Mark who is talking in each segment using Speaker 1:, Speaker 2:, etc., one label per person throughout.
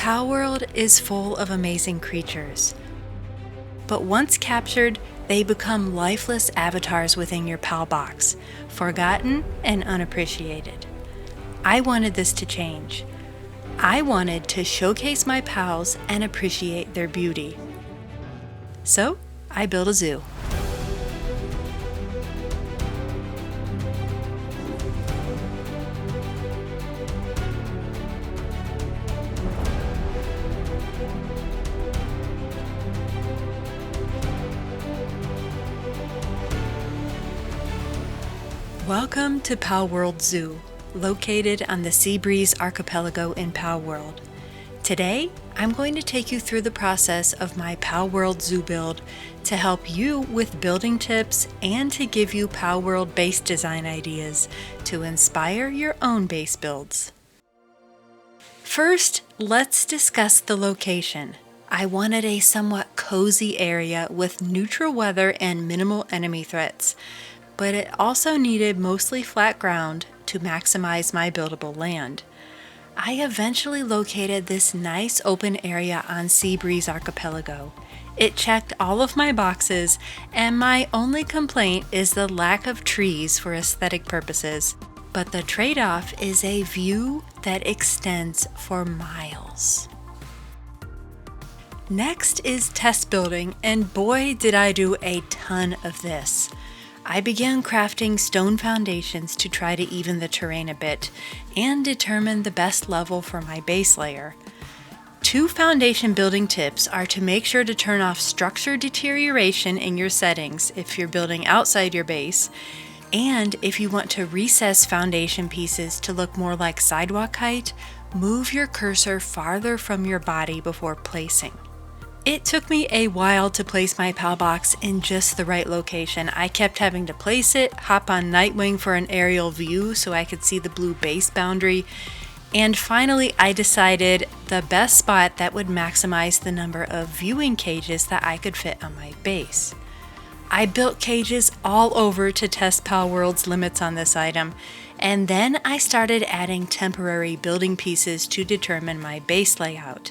Speaker 1: Palworld is full of amazing creatures, but once captured, they become lifeless avatars within your Palbox, forgotten and unappreciated. I wanted this to change. I wanted to showcase my pals and appreciate their beauty. So, I built a zoo. Welcome to Palworld Zoo, located on the Sea Breeze Archipelago in Palworld. Today, I'm going to take you through the process of my Palworld Zoo Build to help you with building tips and to give you Palworld base design ideas to inspire your own base builds. First, let's discuss the location. I wanted a somewhat cozy area with neutral weather and minimal enemy threats, but it also needed mostly flat ground to maximize my buildable land. I eventually located this nice open area on Sea Breeze Archipelago. It checked all of my boxes, and my only complaint is the lack of trees for aesthetic purposes. But the trade-off is a view that extends for miles. Next is test building, and boy did I do a ton of this. I began crafting stone foundations to try to even the terrain a bit and determine the best level for my base layer. Two foundation building tips are to make sure to turn off structure deterioration in your settings if you're building outside your base, and if you want to recess foundation pieces to look more like sidewalk height, move your cursor farther from your body before placing. It took me a while to place my Palbox in just the right location. I kept having to place it, hop on Nightwing for an aerial view so I could see the blue base boundary, and finally I decided the best spot that would maximize the number of viewing cages that I could fit on my base. I built cages all over to test Palworld's limits on this item, and then I started adding temporary building pieces to determine my base layout.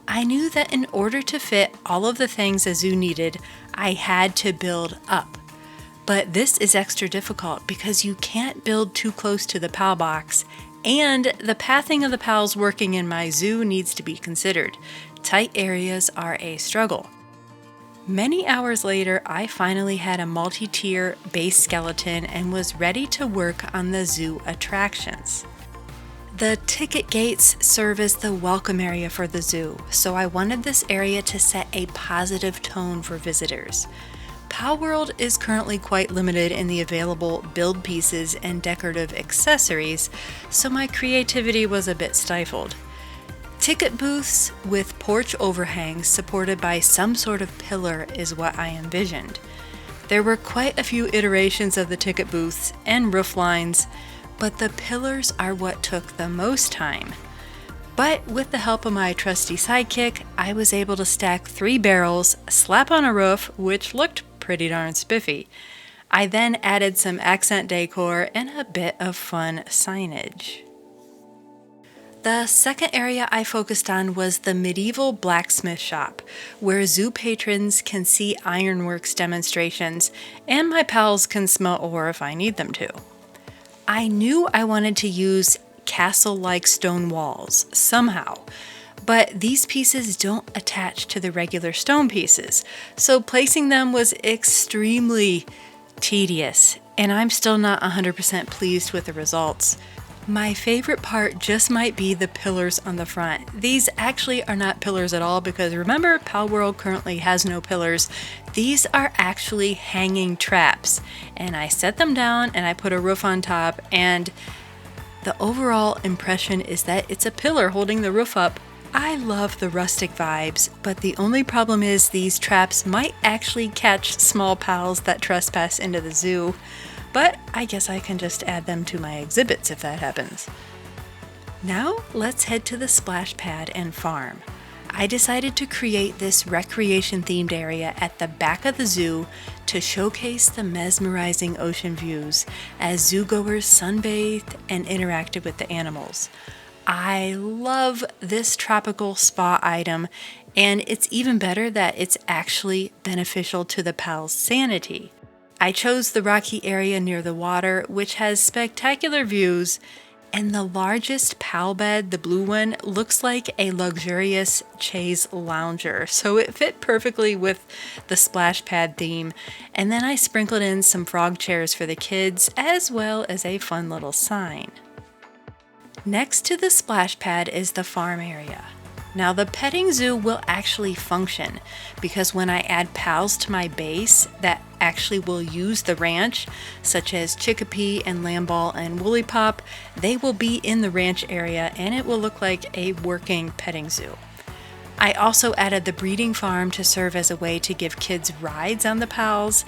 Speaker 1: I knew that in order to fit all of the things a zoo needed, I had to build up. But this is extra difficult because you can't build too close to the Palbox, and the pathing of the pals working in my zoo needs to be considered. Tight areas are a struggle. Many hours later, I finally had a multi-tier base skeleton and was ready to work on the zoo attractions. The ticket gates serve as the welcome area for the zoo, so I wanted this area to set a positive tone for visitors. Palworld is currently quite limited in the available build pieces and decorative accessories, so my creativity was a bit stifled. Ticket booths with porch overhangs supported by some sort of pillar is what I envisioned. There were quite a few iterations of the ticket booths and roof lines, but the pillars are what took the most time. But with the help of my trusty sidekick, I was able to stack 3 barrels, slap on a roof, which looked pretty darn spiffy. I then added some accent decor and a bit of fun signage. The second area I focused on was the medieval blacksmith shop, where zoo patrons can see ironworks demonstrations, and my pals can smell ore if I need them to. I knew I wanted to use castle-like stone walls somehow, but these pieces don't attach to the regular stone pieces, so placing them was extremely tedious, and I'm still not 100% pleased with the results. My favorite part just might be the pillars on the front. These actually are not pillars at all because remember, Palworld currently has no pillars. These are actually hanging traps, and I set them down and I put a roof on top, and the overall impression is that it's a pillar holding the roof up. I love the rustic vibes, but the only problem is these traps might actually catch small pals that trespass into the zoo. But I guess I can just add them to my exhibits if that happens. Now let's head to the splash pad and farm. I decided to create this recreation themed area at the back of the zoo to showcase the mesmerizing ocean views as zoogoers sunbathed and interacted with the animals. I love this tropical spa item, and it's even better that it's actually beneficial to the pal's sanity. I chose the rocky area near the water, which has spectacular views, and the largest pal bed, the blue one, looks like a luxurious chaise lounger, so it fit perfectly with the splash pad theme. And then I sprinkled in some frog chairs for the kids, as well as a fun little sign. Next to the splash pad is the farm area. Now the petting zoo will actually function because when I add pals to my base that actually will use the ranch, such as Chickapee and Lamball and Woolly Pop, they will be in the ranch area and it will look like a working petting zoo. I also added the breeding farm to serve as a way to give kids rides on the pals.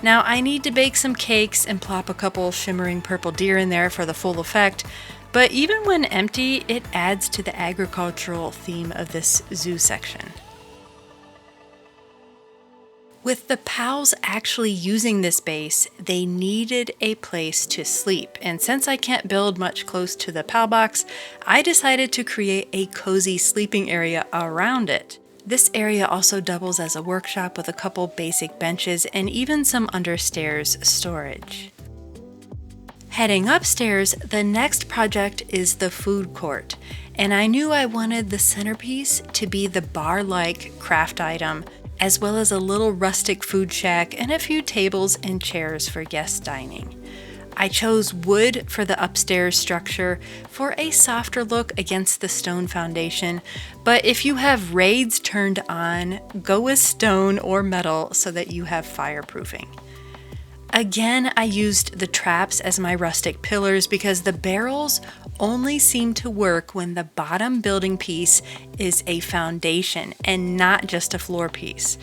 Speaker 1: Now I need to bake some cakes and plop a couple shimmering purple deer in there for the full effect. But even when empty, it adds to the agricultural theme of this zoo section. With the pals actually using this base, they needed a place to sleep. And since I can't build much close to the Palbox, I decided to create a cozy sleeping area around it. This area also doubles as a workshop with a couple basic benches and even some understairs storage. Heading upstairs, the next project is the food court, and I knew I wanted the centerpiece to be the bar-like craft item, as well as a little rustic food shack and a few tables and chairs for guest dining. I chose wood for the upstairs structure for a softer look against the stone foundation, but if you have raids turned on, go with stone or metal so that you have fireproofing. Again, I used the traps as my rustic pillars because the barrels only seem to work when the bottom building piece is a foundation and not just a floor piece.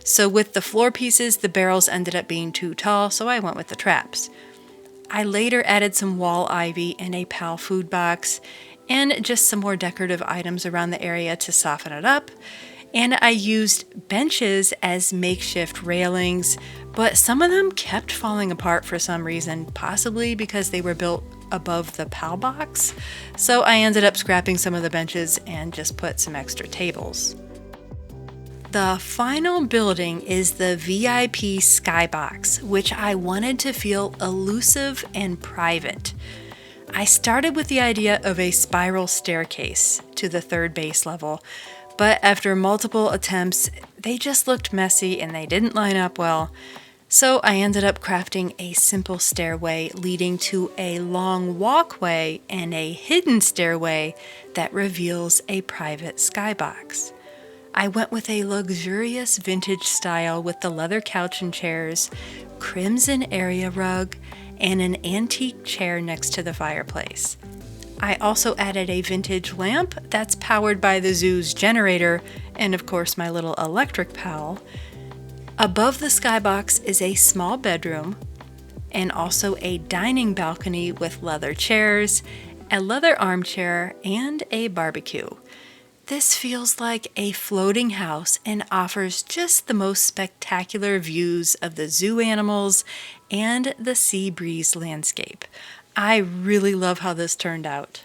Speaker 1: So with the floor pieces, the barrels ended up being too tall, so I went with the traps. I later added some wall ivy and a pal food box and just some more decorative items around the area to soften it up. And I used benches as makeshift railings, but some of them kept falling apart for some reason, possibly because they were built above the Palbox. So I ended up scrapping some of the benches and just put some extra tables. The final building is the V.I.P. Skybox, which I wanted to feel elusive and private. I started with the idea of a spiral staircase to the third base level, but after multiple attempts, they just looked messy and they didn't line up well. So I ended up crafting a simple stairway leading to a long walkway and a hidden stairway that reveals a private skybox. I went with a luxurious vintage style with the leather couch and chairs, crimson area rug, and an antique chair next to the fireplace. I also added a vintage lamp that's powered by the zoo's generator and of course my little electric pal. Above the skybox is a small bedroom and also a dining balcony with leather chairs, a leather armchair, and a barbecue. This feels like a floating house and offers just the most spectacular views of the zoo animals and the sea breeze landscape. I really love how this turned out.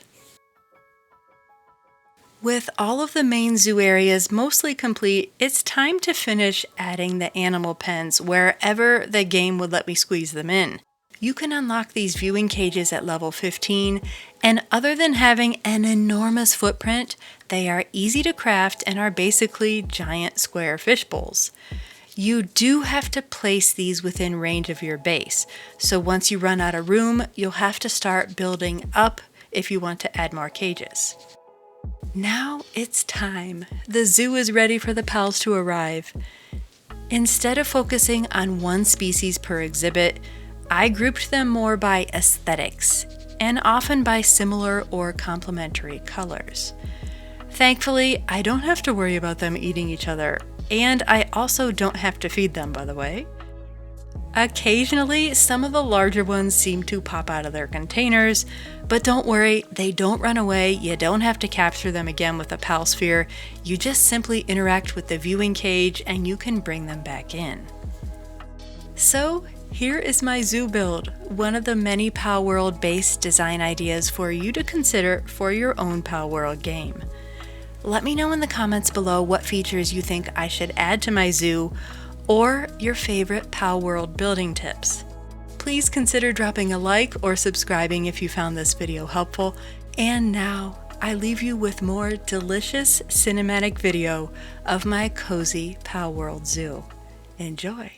Speaker 1: With all of the main zoo areas mostly complete, it's time to finish adding the animal pens wherever the game would let me squeeze them in. You can unlock these viewing cages at level 15, and other than having an enormous footprint, they are easy to craft and are basically giant square fish bowls. You do have to place these within range of your base, so once you run out of room, you'll have to start building up if you want to add more cages. Now it's time. The zoo is ready for the pals to arrive. Instead of focusing on one species per exhibit, I grouped them more by aesthetics, and often by similar or complementary colors. Thankfully, I don't have to worry about them eating each other, and I also don't have to feed them, by the way. Occasionally, some of the larger ones seem to pop out of their containers, but don't worry, they don't run away. You don't have to capture them again with a pal sphere. You just simply interact with the viewing cage and you can bring them back in. So Here is my zoo build, one of the many Palworld based design ideas for you to consider for your own Palworld game. Let me know in the comments below what features you think I should add to my zoo, or your favorite Palworld building tips. Please consider dropping a like or subscribing if you found this video helpful. And now, I leave you with more delicious cinematic video of my cozy Palworld Zoo. Enjoy!